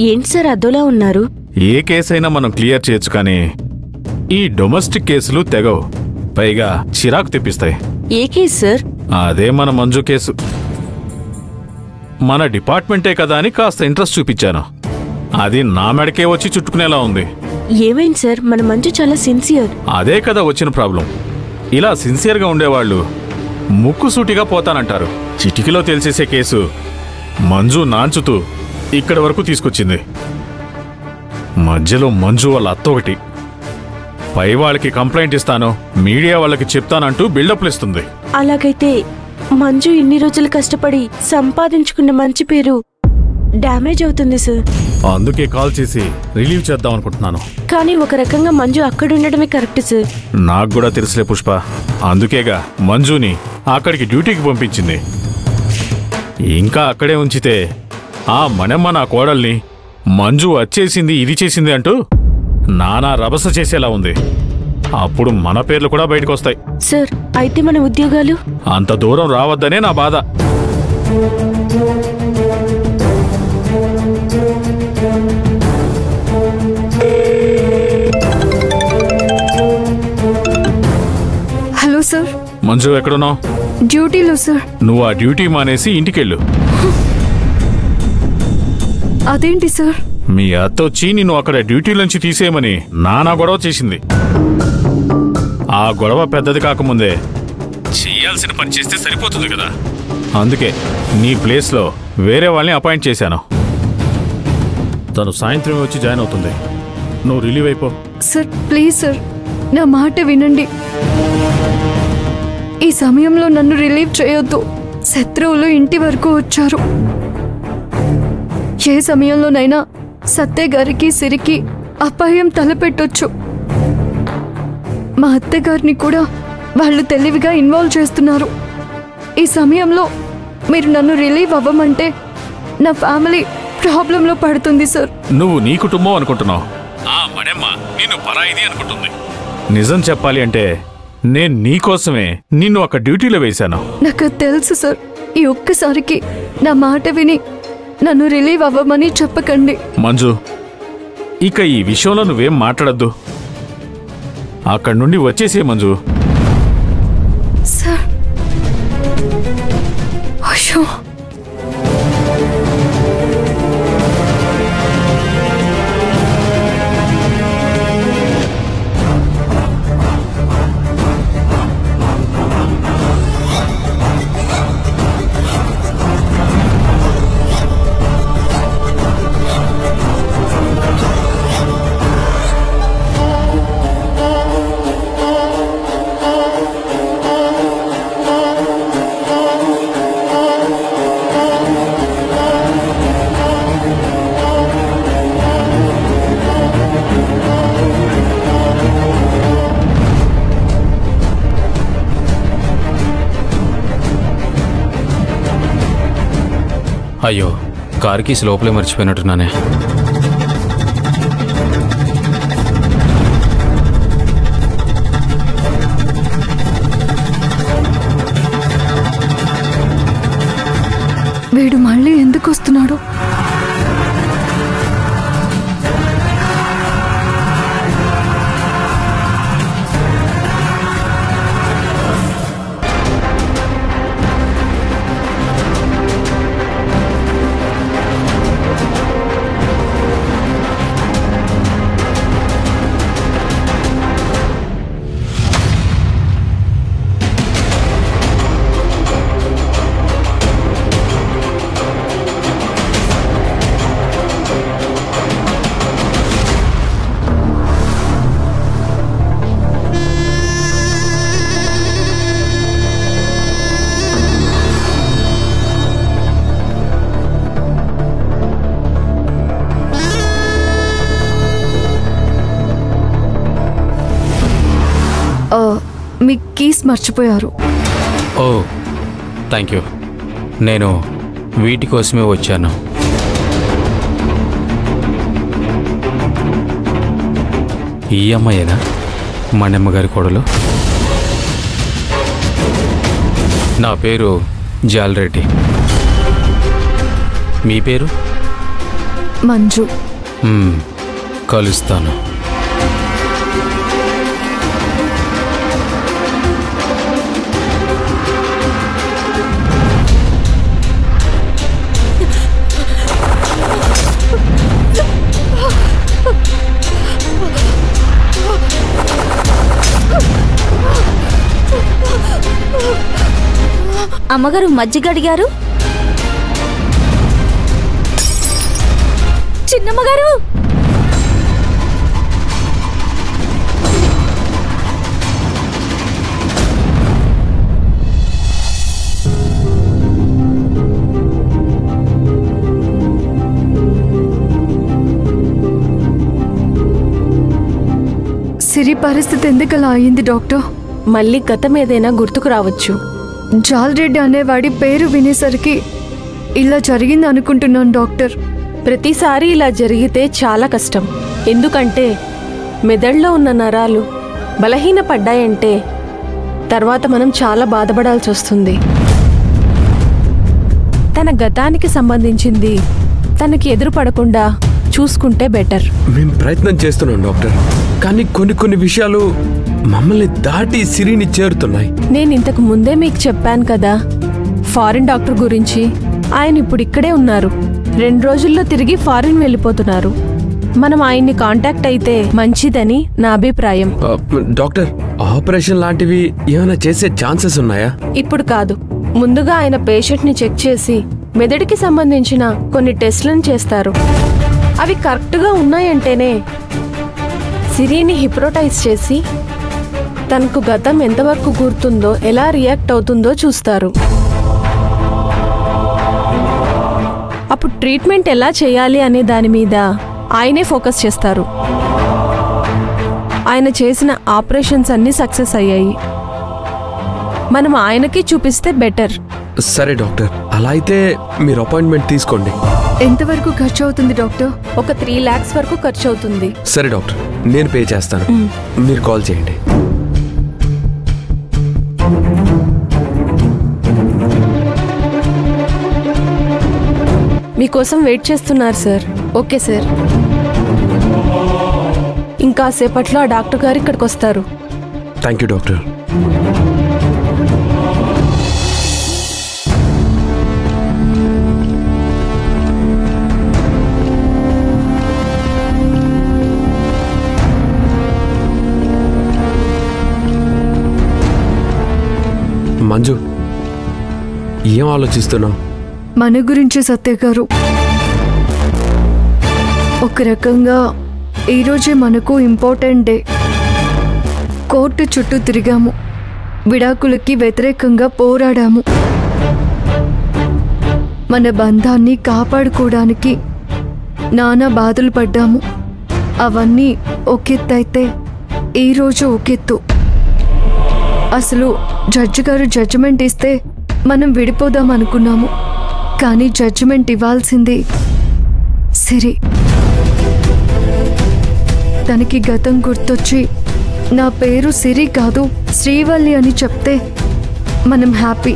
ఏంటి సార్ అదోలా ఉన్నారు? ఏ కేసైనా మనం క్లియర్ చేయొచ్చు, కానీ ఈ డొమెస్టిక్ కేసులు తెగవు, పైగా చిరాకు తెప్పిస్తాయి. ఏ కేసు సార్? అదే మన మంజు కేసు. మన డిపార్ట్మెంటే కదా అని కాస్త ఇంట్రెస్ట్ చూపించాను, అది నా మెడకే వచ్చి చుట్టుకునేలా ఉంది. ఏమైంది సార్? మన మంజు చాలా సిన్సియర్. అదే కదా వచ్చిన ప్రాబ్లం. ఇలా సిన్సియర్గా ఉండేవాళ్ళు ముక్కుసూటిగా పోతానంటారు. చిటికలో తెలిసేసే కేసు మంజు నాంచుతూ ఇక్కడి వరకు తీసుకొచ్చింది. మధ్యలో మంజు వాళ్ళ అత్త ఒకటి పై వాళ్ళకి కంప్లైంట్ ఇస్తాను, మీడియా వాళ్ళకి చెప్తానంటూ బిల్డప్లు ఇస్తుంది. అలాగైతే మంజు ఇన్ని రోజులు కష్టపడి సంపాదించుకున్న మంచి పేరు డ్యామేజ్ అవుతుంది సార్. అందుకే కాల్ చేసి రిలీవ్ చేద్దాం అనుకుంటున్నాను. కానీ ఒక రకంగా మంజు అక్కడ ఉండడమే కరెక్ట్ సార్. నాకు కూడా తెలుసులే పుష్ప, అందుకేగా మంజుని అక్కడికి డ్యూటీకి పంపించింది. ఇంకా అక్కడే ఉంచితే ఆ మనమ్మ నా కోడల్ని మంజు వచ్చేసింది ఇది చేసింది అంటూ నానా రభస చేసేలా ఉంది. అప్పుడు మన పేర్లు కూడా బయటకు వస్తాయి. సార్ అయితే మన ఉద్యోగాలు? అంత దూరం రావద్దనే నా బాధ. Hello sir. మంజు ఎక్కడున్నావు? డ్యూటీలో సార్. నువ్వు ఆ డ్యూటీ మానేసి ఇంటికెళ్ళు. అదేంటి సార్? మీ అత్త వచ్చి నిన్ను అక్కడ డ్యూటీ నుంచి తీసేయమని నానా గొడవ చేసింది. ఆ గొడవ పెద్దది కాకముందే చేయాల్సిన పని చేస్తే సరిపోతుంది కదా. అందుకే నీ ప్లేస్లో వేరే వాళ్ళని అపాయింట్ చేశాను. తను సాయంత్రం వచ్చి జాయిన్ అవుతుంది. నువ్వు రిలీవ్ అయిపో. సార్ ప్లీజ్ సార్, నా మాట వినండి. ఈ సమయంలో నన్ను రిలీవ్ చేయొద్దు. శత్రువులు ఇంటి వరకు వచ్చారు. ఏ సమయంలోనైనా సత్య గారికి సిరికి అపాయం తలపెట్టొచ్చు. మా అత్తగారిని కూడా వాళ్ళు తెలివిగా ఇన్వాల్వ్ చేస్తున్నారు. ఈ సమయంలో మీరు నన్ను రిలీవ్ అవ్వమంటే నా ఫ్యామిలీ ప్రాబ్లంలో పడుతుంది సార్. నువ్వు నీ కుటుంబం అనుకుంటున్నావు, ఆ మడెమ్మ నిన్ను పరాయిది అనుకుంటుంది. నిజం చెప్పాలి అంటే నేను నీకోసమే నిన్ను ఒక డ్యూటీలో వేశాను. నాకు తెలుసు సార్. ఈ ఒక్కసారికి నా మాట విని నన్ను రిలీవ్ అవ్వమని చెప్పకండి. మంజు, ఇక ఈ విషయంలో నువ్వేం మాట్లాడద్దు. అక్కడి నుండి వచ్చేసే మంజు. సార్ అయ్యో, అయ్యో, కార్ కీస్ లోపలే మర్చిపోయినట్టున్నానే. వీడు మళ్ళీ ఎందుకు వస్తున్నాడు? మీ కీస్ మర్చిపోయారు. ఓ థ్యాంక్ యూ. నేను వీటి కోసమే వచ్చాను. ఈ అమ్మాయేనా మణమ్మగారి కోడలు? నా పేరు జాలరెడ్డి. మీ పేరు? మంజు. కలుస్తాను. అమ్మగారు మజ్జిగ అడిగారు. చిన్నమ్మగారు సిరి పరిస్థితి ఎందుకలా అయింది డాక్టర్? మళ్ళీ గతం ఏదైనా గుర్తుకు రావచ్చు. జాల్రెడ్డి అనేవాడి పేరు వినేసరికి ఇలా జరిగింది అనుకుంటున్నాను డాక్టర్. ప్రతిసారి ఇలా జరిగితే చాలా కష్టం. ఎందుకంటే మెదడులో ఉన్న నరాలు బలహీనపడ్డాయంటే తర్వాత మనం చాలా బాధపడాల్సి వస్తుంది. తన గతానికి సంబంధించింది తనకి ఎదురుపడకుండా చూసుకుంటే బెటర్. మేము ప్రయత్నం చేస్తున్నాం డాక్టర్, కానీ కొన్ని విషయాలు మమ్మల్ని దాటి సిరిని చేరుతున్నాయి. నేను ఇంతకు ముందే మీకు చెప్పాను కదా ఫారిన్ డాక్టర్ గురించి. ఆయన ఇప్పుడు ఇక్కడే ఉన్నారు. 2 రోజుల్లో తిరిగి ఫారిన్ వెళ్ళిపోతున్నారు. మనం ఆయన్ని కాంటాక్ట్ అయితే మంచిదని నా అభిప్రాయం. డాక్టర్, ఆపరేషన్ లాంటివి ఏమైనా చేసే ఛాన్సెస్ ఉన్నాయా? ఇప్పుడు కాదు. ముందుగా ఆయన పేషెంట్ ని చెక్ చేసి మెదడుకి సంబంధించిన కొన్ని టెస్ట్లను చేస్తారు. అవి కరెక్ట్గా ఉన్నాయంటేనే సిరిని హిప్నోటైజ్ చేసి తనకు గతం ఎంతవరకు గుర్తుందో, ఎలా రియాక్ట్ అవుతుందో చూస్తారు. అప్పుడు ట్రీట్మెంట్ ఎలా చేయాలి అనే దాని మీద ఆయనే ఫోకస్ చేస్తారు. ఆయన చేసిన ఆపరేషన్స్ అన్నీ సక్సెస్ అయ్యాయి. మనం ఆయనకి చూపిస్తే బెటర్. సరే డాక్టర్, అలా అయితే మీరు అపాయింట్మెంట్ తీసుకోండి. ఎంతవరకు ఖర్చు అవుతుంది డాక్టర్? ఒక 3 lakhs వరకు ఖర్చు అవుతుంది. సరే డాక్టర్, నేను పే చేస్తాను. మీరు కాల్ చేయండి. మీకోసం వెయిట్ చేస్తున్నారు సార్. Okay sir. ఇంకాసేపట్లో ఆ డాక్టర్ గారు ఇక్కడికి వస్తారు. Thank you doctor. మంజు, ఏం ఆలోచిస్తున్నావు? మన గురించి సత్య గారు. ఒక రకంగా ఈరోజే మనకు ఇంపార్టెంట్ డే. కోర్టు చుట్టూ తిరిగాము, విడాకులకి వ్యతిరేకంగా పోరాడాము. మన బంధాన్ని కాపాడుకోవడానికి నానా బాధలు పడ్డాము. అవన్నీ ఒకెత్తైతే ఈరోజు ఒకెత్తు. అసలు జడ్జి గారు జడ్జిమెంట్ ఇస్తే మనం విడిపోదాం అనుకున్నాము. కానీ జడ్జిమెంట్ ఇవ్వాల్సింది సిరి. తనకి గతం గుర్తొచ్చి నా పేరు సిరి కాదు శ్రీవల్లి అని చెప్తే మనం హ్యాపీ.